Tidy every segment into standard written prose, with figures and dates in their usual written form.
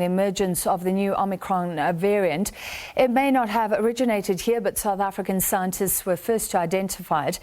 The emergence of the new Omicron variant. It may not have originated here, but South African scientists were first to identify it.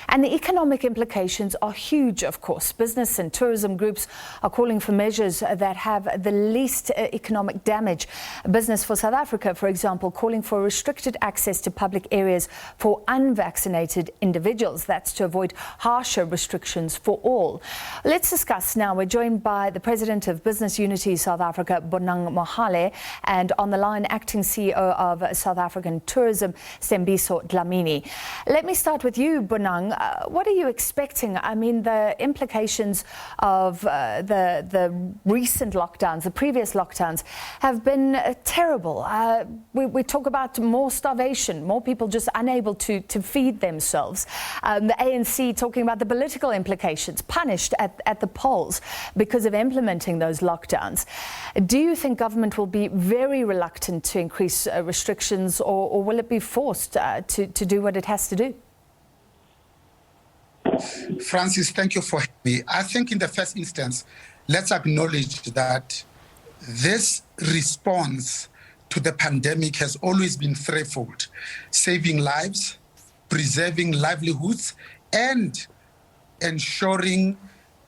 And the economic implications are huge, of course. Business and tourism groups are calling for measures that have the least economic damage. Business for South Africa, for example, calling for restricted access to public areas for unvaccinated individuals. That's to avoid harsher restrictions for all. Let's discuss now. We're joined by the President of Business Unity South Africa, Bonang, Mohale, and on the line, Acting CEO of South African Tourism, Sthembiso Dlamini. Let me start with you, Bonang. What are you expecting? I mean, the implications of the recent lockdowns, the previous lockdowns, have been terrible. We talk about more starvation, more people just unable to feed themselves. The ANC talking about the political implications, punished at the polls because of implementing those lockdowns. Do you think government will be very reluctant to increase restrictions, or will it be forced to do what it has to do? Francis, thank you for having me. I think in the first instance, let's acknowledge that this response to the pandemic has always been threefold: saving lives, preserving livelihoods, and ensuring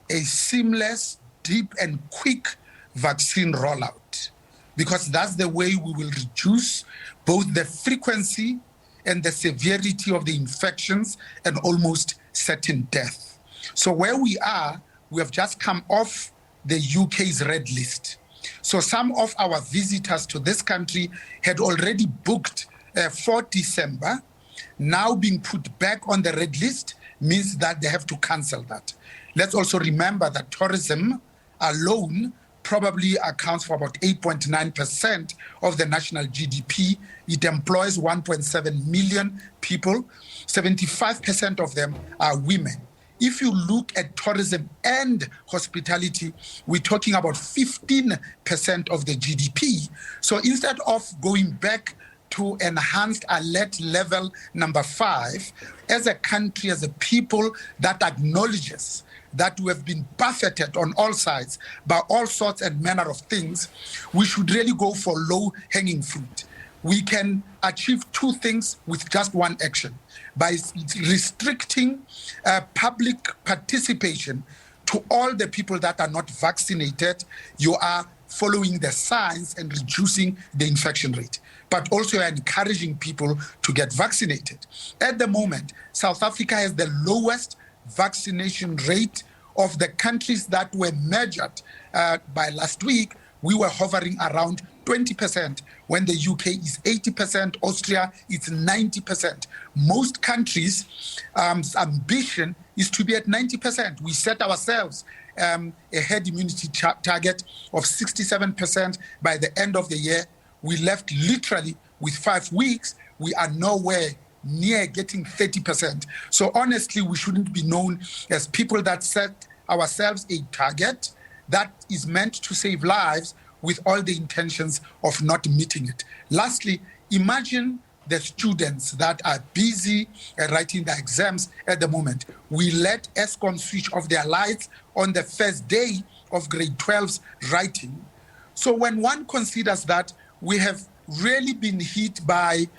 a seamless, deep, and quick vaccine rollout, because that's the way we will reduce both the frequency and the severity of the infections and almost certain death. So where we are, we have just come off the UK's red list. So some of our visitors to this country had already booked for December. Now being put back on the red list means that they have to cancel that. Let's also remember that tourism alone probably accounts for about 8.9% of the national GDP. It employs 1.7 million people. 75% of them are women. If you look at tourism and hospitality, we're talking about 15% of the GDP. So instead of going back to enhanced alert level number 5, as a country, as a people that acknowledges that we have been buffeted on all sides by all sorts and manner of things, we should really go for low-hanging fruit. We can achieve two things with just one action: by restricting public participation to all the people that are not vaccinated. You are following the science and reducing the infection rate, but also encouraging people to get vaccinated. At the moment, South Africa has the lowest vaccination rate of the countries that were measured by last week. We were hovering around 20%, when the UK is 80%, Austria is 90%. Most countries' ambition is to be at 90%. We set ourselves a herd immunity target of 67% by the end of the year. We left literally with 5 weeks. We are nowhere near getting 30%. So honestly, we shouldn't be known as people that set ourselves a target that is meant to save lives with all the intentions of not meeting it. Lastly, imagine the students that are busy writing their exams at the moment. We let Eskom switch off their lights on the first day of grade 12's writing. So when one considers that we have really been hit by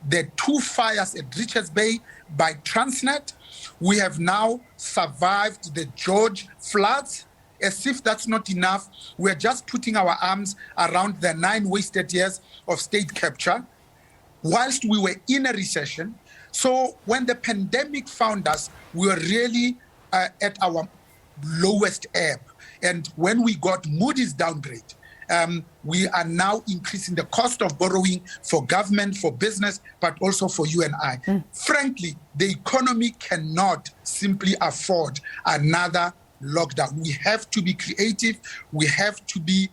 the 2 fires at Richards Bay by Transnet, we have now survived the George floods. As if that's not enough, we're just putting our arms around the 9 wasted years of state capture whilst we were in a recession. So when the pandemic found us, we were really at our lowest ebb. And when we got Moody's downgrade, we are now increasing the cost of borrowing for government, for business, but also for you and I. Frankly, the economy cannot simply afford another lockdown. We have to be creative. We have to be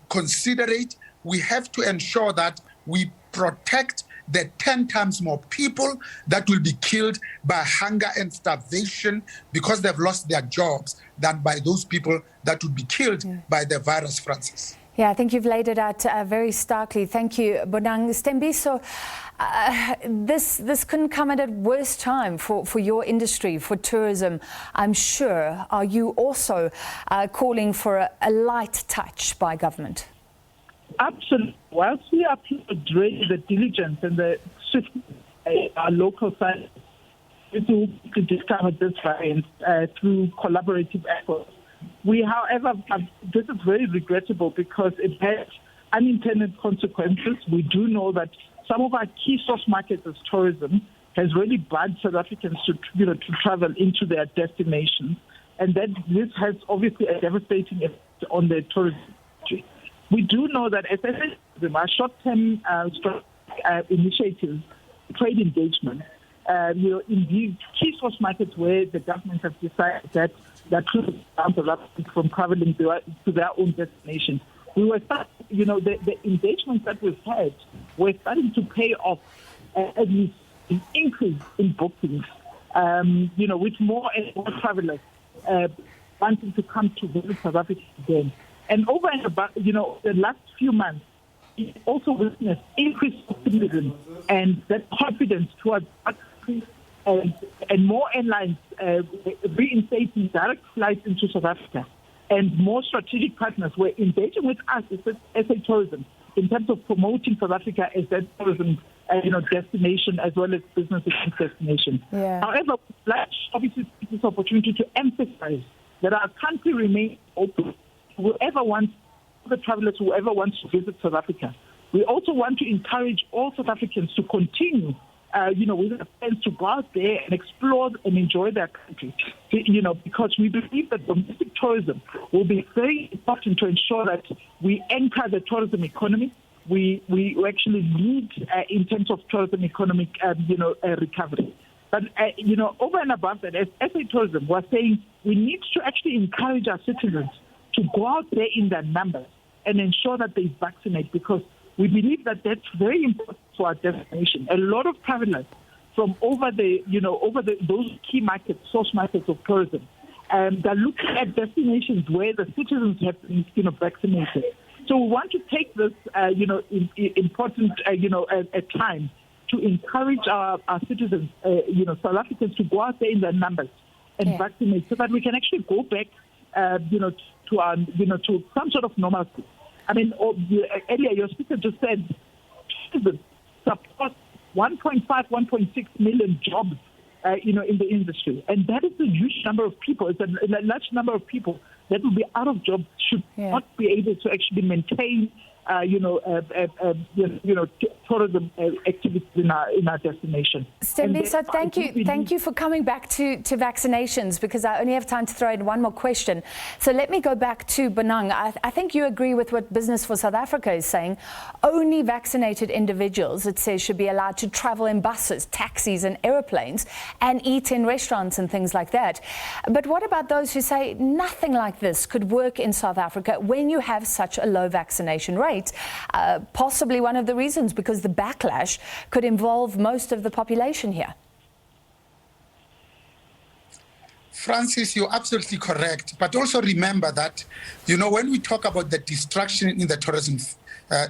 considerate. We have to ensure that we protect the 10 times more people that will be killed by hunger and starvation because they've lost their jobs than by those people that would be killed by the virus, Francis. Yeah, I think you've laid it out very starkly. Thank you, Bonang. Sthembiso, this couldn't come at a worse time for your industry, for tourism, I'm sure. Are you also calling for a light touch by government? Absolutely. Whilst we applaud really the diligence and the swift our local science to discover this variant through collaborative efforts, we, however, this is very regrettable because it has unintended consequences. We do know that some of our key source markets as tourism has really barred South Africans to travel into their destinations, and that this has obviously a devastating effect on the tourism industry. We do know that our short-term initiatives, trade engagement, in these key source markets where the government has decided that tourism from traveling to their own destination. We were the engagements that we've had were starting to pay off, at least an increase in bookings, with more and more travelers wanting to come to visit South Africa again. And over and above, the last few months, we also witnessed increased optimism and that confidence towards our country and more airlines reinstating direct flights into South Africa. And more strategic partners were engaging with us as SA Tourism in terms of promoting South Africa as that tourism destination as well as business destination. Yeah. However, let's obviously take this opportunity to emphasize that our country remains open to whoever wants to visit South Africa. We also want to encourage all South Africans to continue with their friends to go out there and explore and enjoy their country, because we believe that domestic tourism will be very important to ensure that we anchor the tourism economy. We actually lead in terms of tourism economic, recovery. But, over and above that, as SA Tourism, we're saying we need to actually encourage our citizens to go out there in their numbers and ensure that they vaccinate, because we believe that that's very important for our destination. A lot of travelers from those key markets, source markets of tourism, they're looking at destinations where the citizens have been, vaccinated. So we want to take this, important, a time to encourage our citizens, South Africans, to go out there in their numbers and vaccinate, so that we can actually go back, to some sort of normalcy. I mean, earlier your speaker just said tourism supports 1.5, 1.6 million jobs, in the industry, and that is a huge number of people. It's a large number of people that will be out of jobs, should not be able to actually maintain, tourism activities in our destination. Sthembiso, thank you for coming back to vaccinations, because I only have time to throw in one more question. So let me go back to Bonang. I think you agree with what Business for South Africa is saying. Only vaccinated individuals, it says, should be allowed to travel in buses, taxis and aeroplanes and eat in restaurants and things like that. But what about those who say nothing like this could work in South Africa when you have such a low vaccination rate? Possibly one of the reasons, because the backlash could involve most of the population here. Francis, you're absolutely correct. But also remember that, when we talk about the destruction in the tourism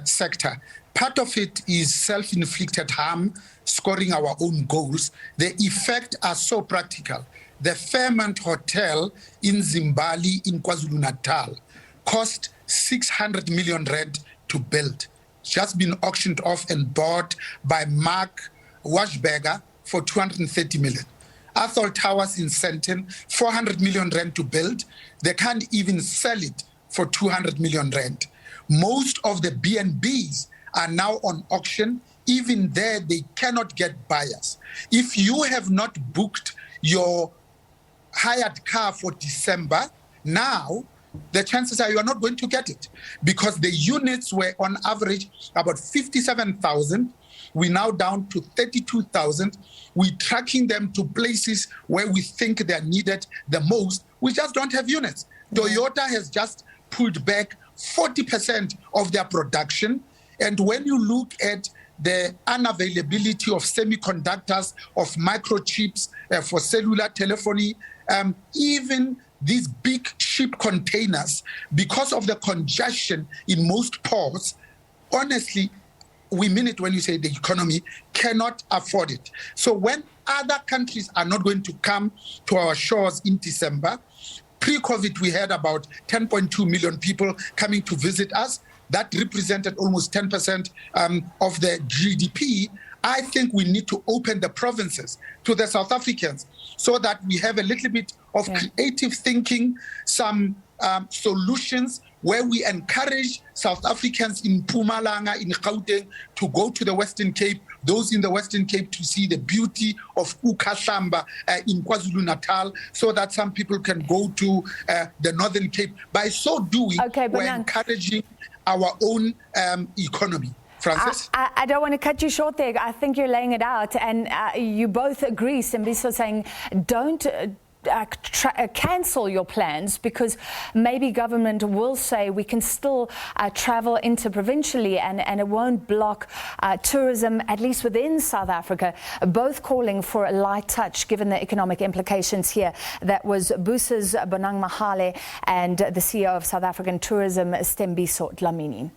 sector, part of it is self-inflicted harm, scoring our own goals. The effects are so practical. The Fairmont Hotel in Zimbali in KwaZulu-Natal cost 600 million rand to build, just been auctioned off and bought by Mark Washberger for 230 million. Athol Towers in Sandton, 400 million rand to build. They can't even sell it for 200 million rand. Most of the B&Bs are now on auction. Even there, they cannot get buyers. If you have not booked your hired car for December, now the chances are you are not going to get it, because the units were on average about 57,000. We're now down to 32,000. We're tracking them to places where we think they're needed the most. We just don't have units. Toyota has just pulled back 40% of their production. And when you look at the unavailability of semiconductors, of microchips for cellular telephony, even these big ship containers, because of the congestion in most ports, honestly, we mean it when you say the economy cannot afford it. So when other countries are not going to come to our shores in December, pre-COVID we had about 10.2 million people coming to visit us. that represented almost 10% of the GDP. I think we need to open the provinces to the South Africans so that we have a little bit of creative thinking, some solutions where we encourage South Africans in Mpumalanga, in Gauteng, to go to the Western Cape, those in the Western Cape to see the beauty of Ukahlamba in KwaZulu-Natal, so that some people can go to the Northern Cape. By so doing, we're encouraging our own economy. Francis? I don't want to cut you short there. I think you're laying it out, and you both agree, Sthembiso, saying don't cancel your plans, because maybe government will say we can still travel interprovincially and it won't block tourism, at least within South Africa. Both calling for a light touch given the economic implications here. That was BUSA's Bonang Mohale and the CEO of South African Tourism, Sthembiso Dlamini.